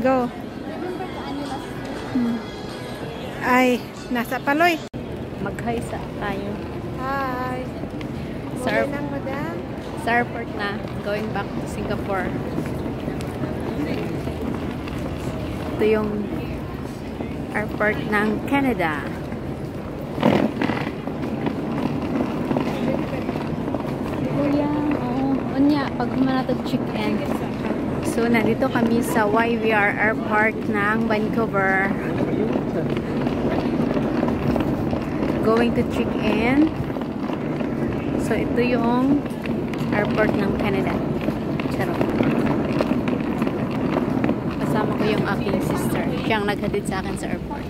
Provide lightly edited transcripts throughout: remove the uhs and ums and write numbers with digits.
Go. Ay, nasa Paloy. Mag-hi sa tayo. Hi. Sa airport na. Going back to Singapore. Ito yung airport ng Canada. Kuya, unya, pag humanatag check-in. So, nandito kami sa YVR Airport ng Vancouver. Going to check-in. So, ito yung airport ng Canada. Charot. Kasama ko yung aking sister. Siyang naghatid sa akin sa airport.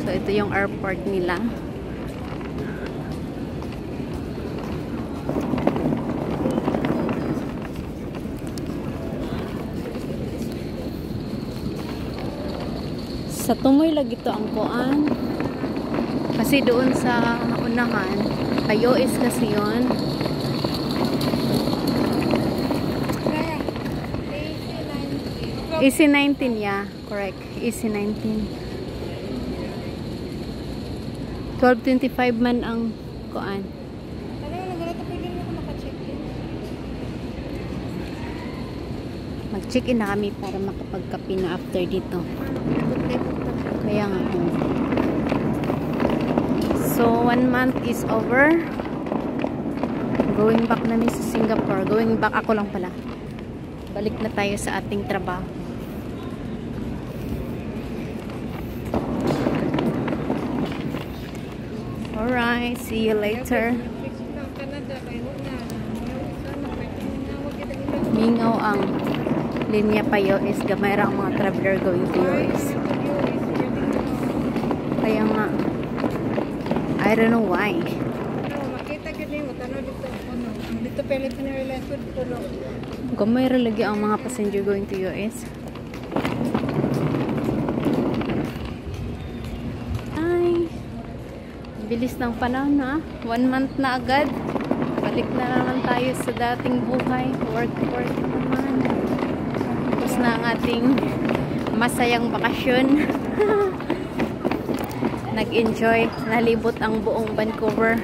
So, ito yung airport nila. Sa tumoy lagi to ang kuan. Kasi doon sa unahan, US kasi yun. AC-19, yeah. Correct. AC-19. 12:25 man ang kuan. Mag-check-in na kami para makapagkape na after dito. Kaya nga. So, 1 month is over. Going back na sa Singapore. Going back ako lang pala. Balik na tayo sa ating trabaho. Alright, see you later. Mingaw ang linya pa US. Gamay ra ang mga traveler going to US. Kaya nga, I don't know why. Makita gani mo tanong dito Philippine Airlines tulo. Gamay ra lagi ang mga passenger going to US. Ay, bilis ng panahon na. 1 month na agad. Balik na naman tayo sa dating buhay. Work naman. Tapos na ang ating masayang bakasyon. Nag-enjoy. Nalibot ang buong Vancouver.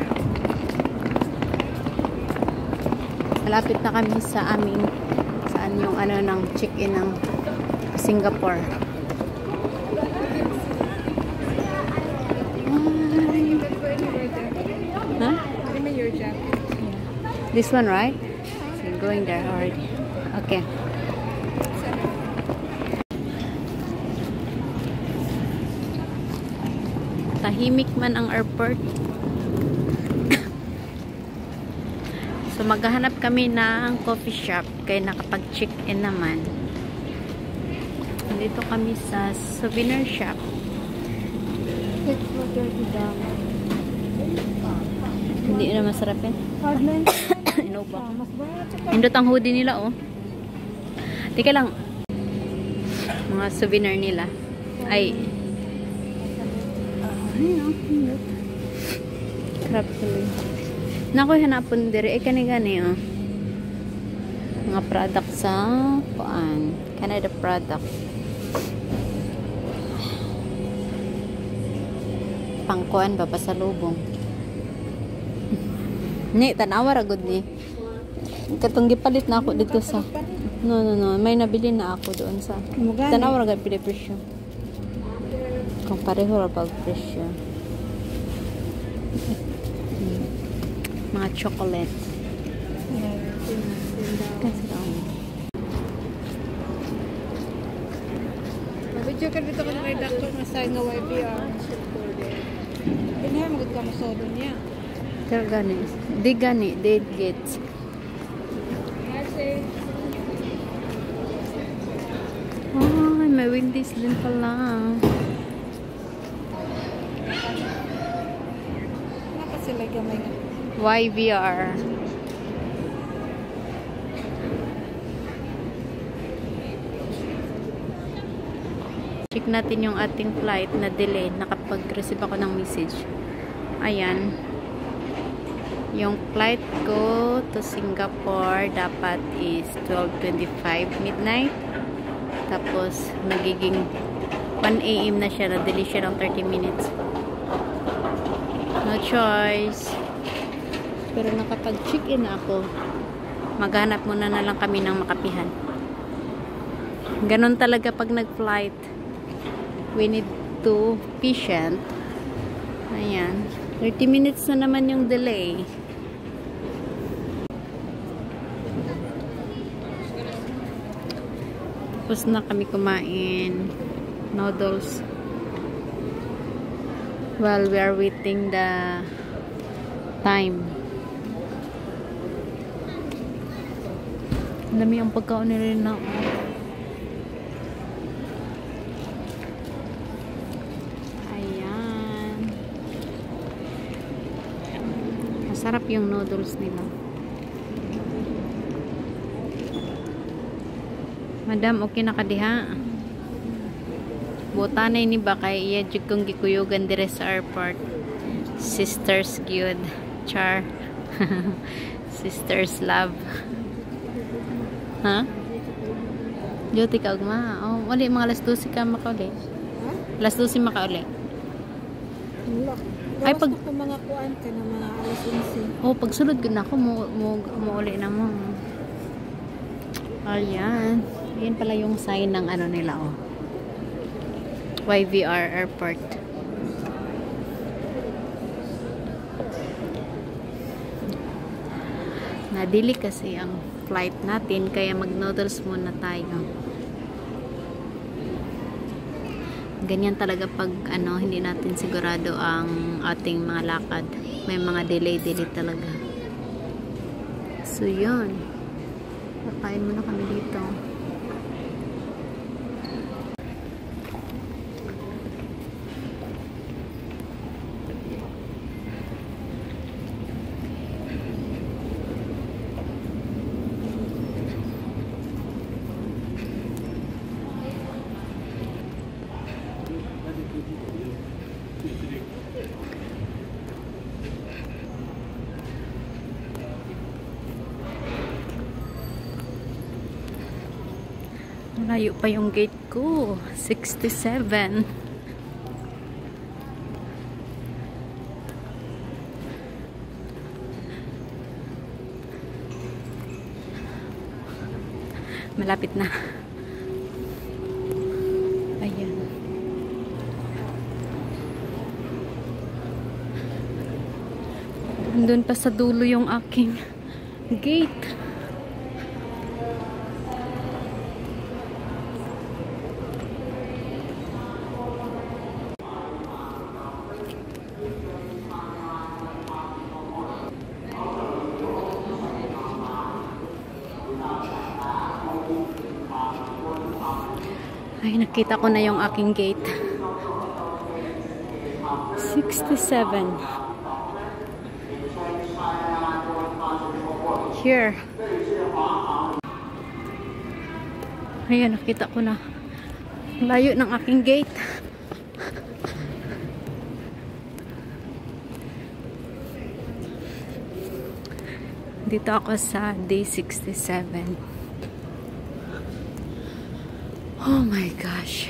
Malapit na kami sa aming saan yung ano ng check-in ng Singapore. Huh? This one, right? So you're going there already. Okay. Tahimik man ang airport. So maghahanap kami ng coffee shop kaya nakapag-check-in naman. Dito kami sa souvenir shop. Hindi na masarap yan. Inuba. Indot ang hoodie nila, oh. Tika lang. Mga souvenir nila. Ay. Ayun, indot. Crap tuloy. Nakoy hanapon dire. Kani-gani, oh. Mga product sa kuan. Canada product. Pangkuan ba pasalubong. Ni, tanawa ra gud ni. Katong gipalit na ako dito sa No. May nabili na ako doon sa tanawa ra gud pili presyo. Kung pareho ra pag presyo. Mga chocolate. Kasi daw. Video ka dito kung may doctor na sign nga YVR. Pinahal magod ka masodo niya. Pero gani. Di gani. Dead gates. Ay, may Wendy's din pala. Naka sila gamay nga. YVR. Check natin yung ating flight na delay. Nakapag-receive ako ng message. Ayan. Yung flight ko to Singapore dapat is 12:25 midnight. Tapos magiging 1 AM na siya. Na-delay siya ng 30 minutes. No choice. Pero nakapag-check-in ako. Maghanap muna na lang kami ng makapihan. Ganon talaga pag nag-flight. We need to patient. Ayan. 30 minutes na naman yung delay. Tapos na kami kumain. Noodles. While we are waiting the time. Dami ang pagkaon nila na. Ayan. Masarap yung noodles nila. Madam, okay na ka diha? Butanay ni ba kay iya jud kong gikuyogan dire sa airport. Sisters cute. Char. Sisters love. Ha? Duty ka ugma. Oh, wali mga alas 12 ka makauli. Alas 12 makauli. Ay pag mga kuan ka na mga alas 11. oh, pagsulod gud nako mo uli na mo. Ayan. Yan pala yung sign ng ano nila oh. YVR Airport. Nadili kasi ang flight natin kaya mag-noodles muna tayo. Ganyan talaga pag ano hindi natin sigurado ang ating mga lakad. May mga delay talaga. So yun. Pakain muna kami dito. Malayo pa yung gate ko. 67. Malapit na. Ayan. Andun pa sa dulo yung aking gate. Ay, nakita ko na yung aking gate. 67. Here. Ayan, nakita ko na. Layo ng aking gate. Dito ako sa day 67. Oh my gosh.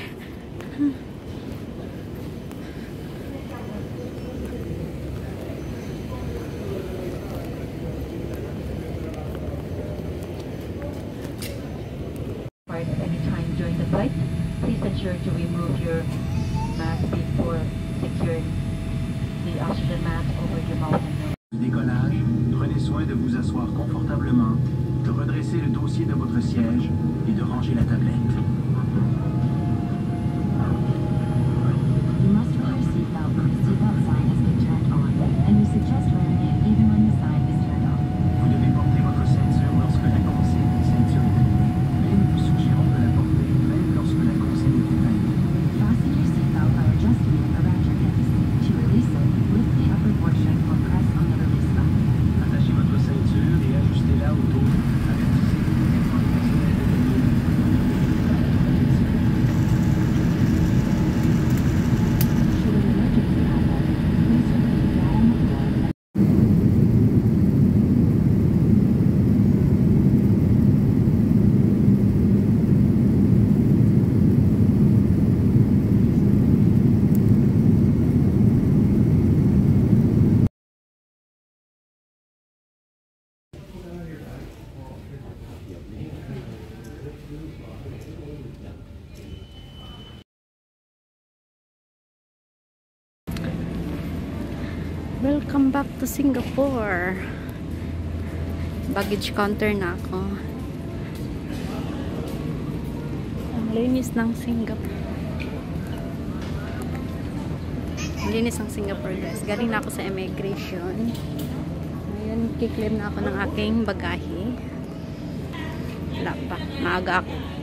At any time during the flight, please ensure to remove your mask before securing the oxygen mask over your mouth and nose. Décollage, prenez soin de vous asseoir confortablement, de redresser le dossier de votre siège et de ranger la tablette. You must wear a seatbelt when the seatbelt sign has been turned on, and we suggest wearing it even when the sign is turned off. Vous devez porter votre ceinture lorsque la consigne de ceinture est allumée, mais nous vous suggérons de la porter même lorsque la consigne est éteinte. Fasten your seatbelt by adjusting it around your hips. To release it, lift the upper portion or press on the release button. Attachez votre ceinture et ajustez-la autour. Avertissez-vous également le personnel de tenue. Welcome back to Singapore. Baggage counter na ako. Ang linis ng Singapore. Ang linis ng Singapore, guys. Galing na ako sa immigration. Ngayon, kiklaim na ako ng aking bagahe. Wala pa. Maaga ako.